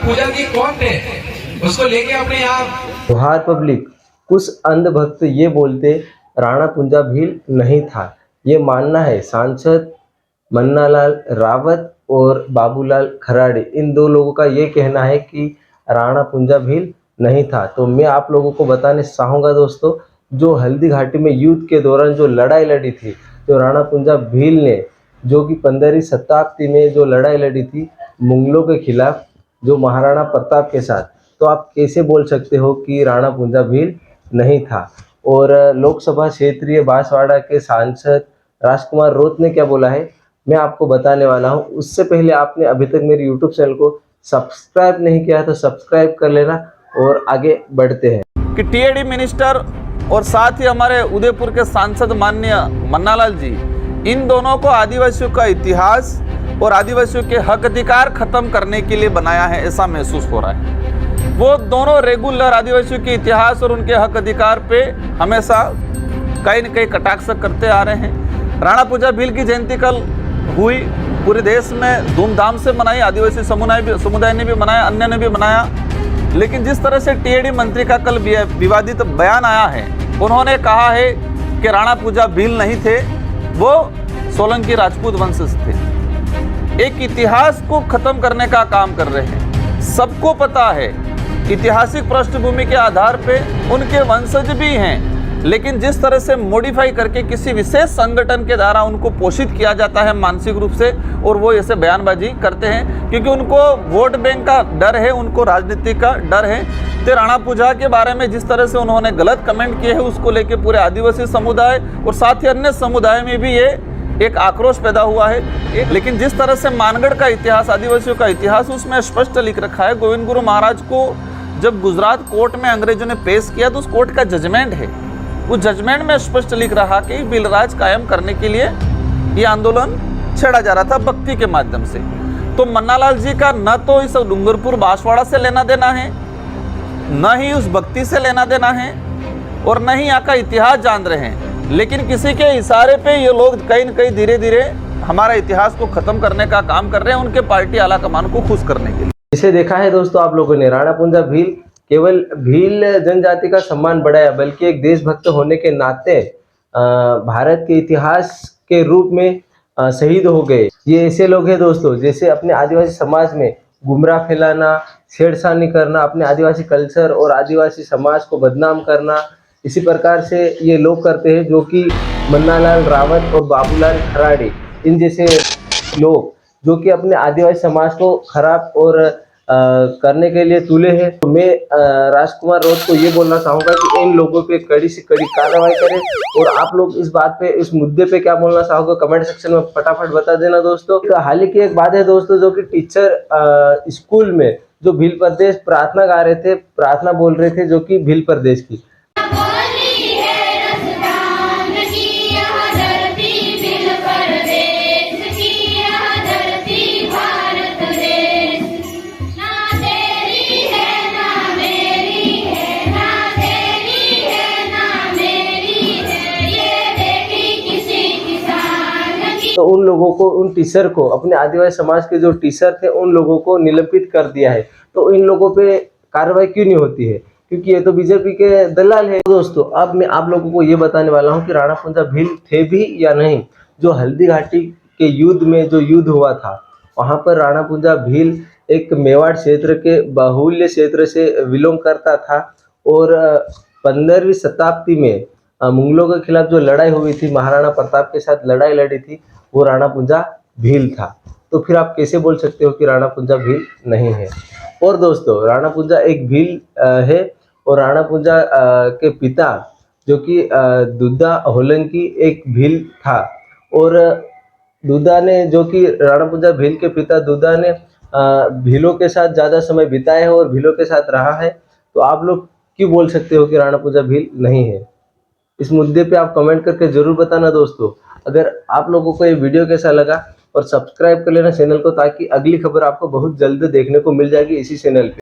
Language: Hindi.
पूजा की कौन थे, उसको लेके अपने यहाँ। जोहार पब्लिक, कुछ अंधभक्त ये बोलते राणा कुंजा भील नहीं था। ये मानना है सांसद मन्नालाल रावत और बाबूलाल खराड़ी, इन दो लोगों का ये कहना है कि राणा कुंजा भील नहीं था। तो मैं आप लोगों को बताने चाहूँगा दोस्तों, जो हल्दी घाटी में युद्ध के दौरान जो लड़ाई लड़ी थी, जो राणा कुंजा भील ने, जो कि 15वीं शताब्दी में जो लड़ाई लड़ी थी मुगलों के खिलाफ, जो महाराणा प्रताप के साथ, तो आप कैसे बोल सकते हो कि राणा कुंजा भील नहीं था। और लोकसभा क्षेत्रीय बांसवाड़ा के सांसद राजकुमार रोत ने क्या बोला है, मैं आपको बताने वाला हूं। उससे पहले आपने अभी तक मेरे यूट्यूब चैनल को सब्सक्राइब नहीं किया तो सब्सक्राइब कर लेना और आगे बढ़ते हैं। कि टीएडी मिनिस्टर और साथ ही हमारे उदयपुर के सांसद माननीय मन्नालाल जी, इन दोनों को आदिवासियों का इतिहास और आदिवासियों के हक अधिकार खत्म करने के लिए बनाया है, ऐसा महसूस हो रहा है। वो दोनों रेगुलर आदिवासियों के इतिहास और उनके हक अधिकार पे हमेशा कहीं न कहीं कटाक्ष करते आ रहे हैं। राणा कुंजा भील की जयंती कल हुई, पूरे देश में धूमधाम से मनाई, आदिवासी समुदाय ने भी मनाया, अन्य ने भी मनाया। लेकिन जिस तरह से टीएडी मंत्री का कल विवादित बयान आया है, उन्होंने कहा है कि राणा कुंजा भील नहीं थे, वो सोलंकी राजपूत वंशज थे। एक इतिहास को खत्म करने का काम कर रहे हैं। सबको पता है ऐतिहासिक पृष्ठभूमि के आधार पे उनके वंशज भी हैं, लेकिन जिस तरह से मॉडिफाई करके किसी विशेष संगठन के द्वारा उनको पोषित किया जाता है मानसिक रूप से, और वो ऐसे बयानबाजी करते हैं क्योंकि उनको वोट बैंक का डर है, उनको राजनीति का डर है। तो राणा कुंजा के बारे में जिस तरह से उन्होंने गलत कमेंट किए हैं, उसको लेके पूरे आदिवासी समुदाय और साथ ही अन्य समुदाय में भी ये एक आक्रोश पैदा हुआ है। लेकिन जिस तरह से मानगढ़ का इतिहास, आदिवासियों का इतिहास, उसमें स्पष्ट लिख रखा है। गोविंद गुरु महाराज को जब गुजरात कोर्ट में अंग्रेजों ने पेश किया तो उस कोर्ट का जजमेंट है, उस जजमेंट में स्पष्ट लिख रहा कि भीलराज कायम करने के लिए ये आंदोलन छेड़ा जा रहा था भक्ति के माध्यम से। तो मन्नालाल जी का न तो इस डूंगरपुर बांसवाड़ा से लेना देना है, न ही उस भक्ति से लेना देना है, और न ही यहाँ का इतिहास जान रहे हैं। लेकिन किसी के इशारे पे ये लोग कहीं न कहीं धीरे धीरे हमारा इतिहास को खत्म करने का काम कर रहे हैं, उनके पार्टी आलाकमान को खुश करने के लिए। इसे देखा है दोस्तों आप लोगों ने, राणा कुंजा भील केवल भील जनजाति का सम्मान बढ़ाया, बल्कि एक देशभक्त होने के नाते भारत के इतिहास के रूप में शहीद हो गए। ये ऐसे लोग हैं दोस्तों, जैसे अपने आदिवासी समाज में गुमराह फैलाना, छेड़छाड़ी करना, अपने आदिवासी कल्चर और आदिवासी समाज को बदनाम करना, इसी प्रकार से ये लोग करते हैं, जो कि मन्नालाल रावत और बाबूलाल खराड़ी, इन जैसे लोग जो कि अपने आदिवासी समाज को खराब और करने के लिए तुले हैं। तो मैं राजकुमार रोत को ये बोलना चाहूँगा कि इन लोगों पे कड़ी से कड़ी कार्रवाई करें। और आप लोग इस बात पे, इस मुद्दे पे क्या बोलना चाहोगे कमेंट सेक्शन में फटाफट बता देना दोस्तों। हाल ही की एक बात है दोस्तों, जो कि टीचर स्कूल में जो भील प्रदेश प्रार्थना गा रहे थे, प्रार्थना बोल रहे थे, जो कि भील प्रदेश की। तो उन लोगों को, उन टीचर को, अपने आदिवासी समाज के जो टीचर थे, उन लोगों को निलंबित कर दिया है। तो इन लोगों पे कार्रवाई क्यों नहीं होती है? क्योंकि ये तो बीजेपी के दलाल है दोस्तों। अब मैं आप लोगों को ये बताने वाला हूँ कि राणा कुंजा भील थे भी या नहीं। जो हल्दी घाटी के युद्ध में जो युद्ध हुआ था, वहाँ पर राणा कुंजा भील एक मेवाड़ क्षेत्र के बाहुल्य क्षेत्र से बिलोंग करता था। और 15वीं शताब्दी में मुगलों के खिलाफ जो लड़ाई हुई थी, महाराणा प्रताप के साथ लड़ाई लड़ी थी, वो राणा कुंजा भील था। तो फिर आप कैसे बोल सकते हो कि राणा कुंजा भील नहीं है? और दोस्तों, राणा कुंजा एक भील है, और राणा कुंजा के पिता जो कि दुद्धा होलंकी एक भील था। और दुद्धा ने, जो कि राणा कुंजा भील के पिता दुद्धा ने भीलों के साथ ज़्यादा समय बिताया है और भीलों के साथ रहा है। तो आप लोग क्यों बोल सकते हो कि राणा कुंजा भील नहीं है? इस मुद्दे पे आप कमेंट करके जरूर बताना दोस्तों। अगर आप लोगों को ये वीडियो कैसा लगा, और सब्सक्राइब कर लेना चैनल को, ताकि अगली खबर आपको बहुत जल्द देखने को मिल जाएगी इसी चैनल पे।